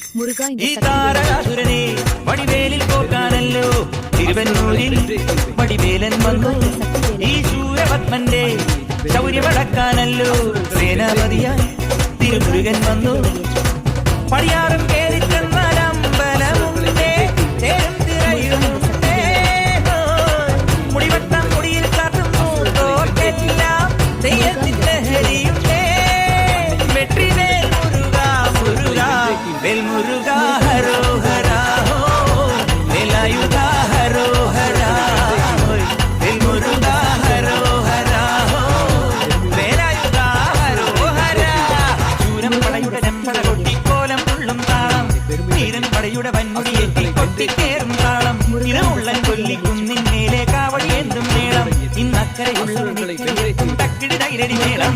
ഈ താരകാസുരനെ വടിവേലിൽ പോക്കാനല്ലോ തിരുവന്നൂരിൽ വടിവേലൻ വന്നു. ഈ ശൂരപത്മന്റെ ശൗര്യമടക്കാനല്ലോ സേനാപതിയായി തിരുമുരുകൻ വന്നു. പടിയാറും കേറി ചെന്നാലമ്പലമുണ്ടേ ചേരും തിരയും മുടിവട്ടം മുടിയിൽ കാട്ടുന്നോർക്കെല്ലാം തെയ്യത്തിന്റെ ഹരിയുണ്ടേ. വെற்றிവേൽ മുരുക മുരുക വേൽ മുരുക ഹരോ ഹരാ വേലായുധ ഹരോ ഹരാ വേൽ മുരുക ഹരോ ഹരാ വേലായുധ ഹരോ ഹരാ. ശൂരം പടയുടെ ചെമ്പട കൊട്ടിക്കോലം തുള്ളും താളം വീരൻ പടയുടെ വൻമുടിയേറ്റി കൊട്ടിക്കേറും താളം. ഇരമുള്ള കൊല്ലിക്കുന്നിൻ മേലെ കാവടി എന്തും മേളം ഇന്നക്കരയുള്ള തക്കിടി തൈരടി മേളം.